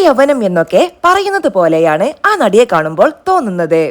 യൗവനം എന്നൊക്കെ പറയുന്നത് പോലെയാണ് ആ നടിയെ കാണുമ്പോൾ തോന്നുന്നത്.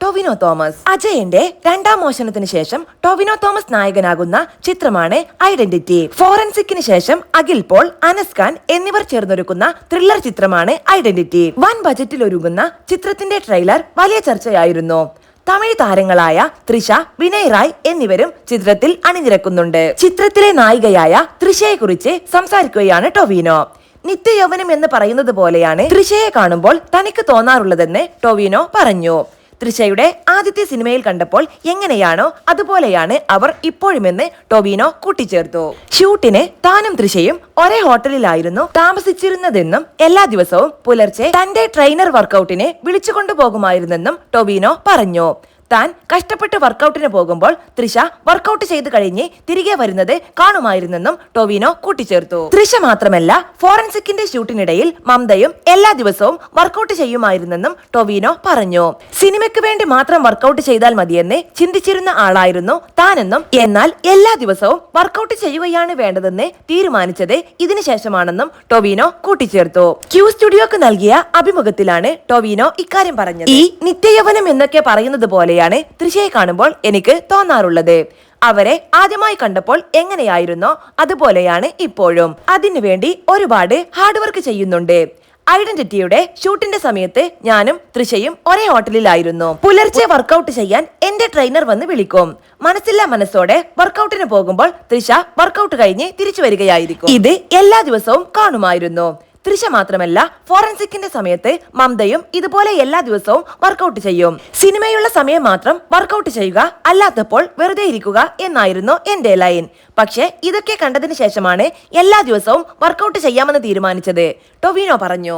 ടൊവിനോ തോമസ്. അജയന്റെ രണ്ടാം മോഷണത്തിന് ശേഷം ടൊവിനോ തോമസ് നായകനാകുന്ന ചിത്രമാണ് ഐഡന്റിറ്റി. ഫോറൻസിക്കിന് ശേഷം അഖിൽ പോൾ, അനസ് ഖാൻ എന്നിവർ ചേർന്നൊരുക്കുന്ന ത്രില്ലർ ചിത്രമാണ് ഐഡന്റിറ്റി. വൻ ബജറ്റിൽ ഒരുങ്ങുന്ന ചിത്രത്തിന്റെ ട്രെയിലർ വലിയ ചർച്ചയായിരുന്നു. തമിഴ് താരങ്ങളായ തൃഷ, വിനയ് റായ് എന്നിവരും ചിത്രത്തിൽ അണിനിരക്കുന്നുണ്ട്. ചിത്രത്തിലെ നായികയായ തൃഷയെ കുറിച്ച് സംസാരിക്കുകയാണ് ടൊവിനോ. നിത്യയൗവനം എന്ന് പറയുന്നത് പോലെയാണ് തൃഷയെ കാണുമ്പോൾ തനിക്ക് തോന്നാറുള്ളതെന്ന് ടൊവിനോ പറഞ്ഞു. തൃഷയുടെ ആദ്യത്തെ സിനിമയിൽ കണ്ടപ്പോൾ എങ്ങനെയാണോ അതുപോലെയാണ് അവർ ഇപ്പോഴുമെന്ന് ടൊവിനോ കൂട്ടിച്ചേർത്തു. ഷൂട്ടിന് താനും തൃഷയും ഒരേ ഹോട്ടലിലായിരുന്നു താമസിച്ചിരുന്നതെന്നും എല്ലാ ദിവസവും പുലർച്ചെ തന്റെ ട്രെയിനർ വർക്കൗട്ടിനെ വിളിച്ചുകൊണ്ടുപോകുമായിരുന്നെന്നും ടൊവിനോ പറഞ്ഞു. താൻ കഷ്ടപ്പെട്ട് വർക്കൗട്ടിന് പോകുമ്പോൾ തൃഷ വർക്കൗട്ട് ചെയ്ത് കഴിഞ്ഞ് തിരികെ വരുന്നത് കാണുമായിരുന്നെന്നും ടൊവിനോ കൂട്ടിച്ചേർത്തു. തൃഷ മാത്രമല്ല, ഫോറൻസിക്കിന്റെ ഷൂട്ടിനിടയിൽ മമതയും എല്ലാ ദിവസവും വർക്കൗട്ട് ചെയ്യുമായിരുന്നെന്നും ടൊവിനോ പറഞ്ഞു. സിനിമയ്ക്ക് വേണ്ടി മാത്രം വർക്കൗട്ട് ചെയ്താൽ മതിയെന്ന് ചിന്തിച്ചിരുന്ന ആളായിരുന്നു താനെന്നും, എന്നാൽ എല്ലാ ദിവസവും വർക്കൗട്ട് ചെയ്യുകയാണ് വേണ്ടതെന്ന് തീരുമാനിച്ചത് ഇതിനു ശേഷമാണെന്നും ടൊവിനോ കൂട്ടിച്ചേർത്തു. ക്യൂ സ്റ്റുഡിയോക്ക് നൽകിയ അഭിമുഖത്തിലാണ് ടൊവിനോ ഇക്കാര്യം പറഞ്ഞത്. ഈ നിത്യയൗവനം എന്നൊക്കെ പറയുന്നത് പോലെ തൃഷയെ കാണുമ്പോൾ എനിക്ക് തോന്നാറുള്ളത്. അവരെ ആദ്യമായി കണ്ടപ്പോൾ എങ്ങനെയായിരുന്നോ അതുപോലെയാണ് ഇപ്പോഴും. അതിനുവേണ്ടി ഒരുപാട് ഹാർഡ് വർക്ക് ചെയ്യുന്നുണ്ട്. ഐഡന്റിറ്റിയുടെ ഷൂട്ടിന്റെ സമയത്ത് ഞാനും തൃഷയും ഒരേ ഹോട്ടലിലായിരുന്നു. പുലർച്ചെ വർക്കൗട്ട് ചെയ്യാൻ എന്റെ ട്രെയിനർ വന്ന് വിളിക്കും. മനസ്സില്ലാ മനസ്സോടെ വർക്കൗട്ടിന് പോകുമ്പോൾ തൃഷ വർക്കൗട്ട് കഴിഞ്ഞ് തിരിച്ചു വരികയായിരിക്കും. ഇത് എല്ലാ ദിവസവും കാണുമായിരുന്നു. തൃഷ മാത്രമല്ല, ഫോറൻസിക്കിന്റെ സമയത്ത് മമതയും ഇതുപോലെ എല്ലാ ദിവസവും വർക്കൗട്ട് ചെയ്യും. സിനിമയുള്ള സമയം മാത്രം വർക്കൗട്ട് ചെയ്യുക, അല്ലാത്തപ്പോൾ വെറുതെ ഇരിക്കുക എന്നായിരുന്നു എന്റെ ലൈൻ. പക്ഷെ ഇതൊക്കെ കണ്ടതിന് ശേഷമാണ് എല്ലാ ദിവസവും വർക്കൗട്ട് ചെയ്യാമെന്ന് തീരുമാനിച്ചത്, ടൊവിനോ പറഞ്ഞു.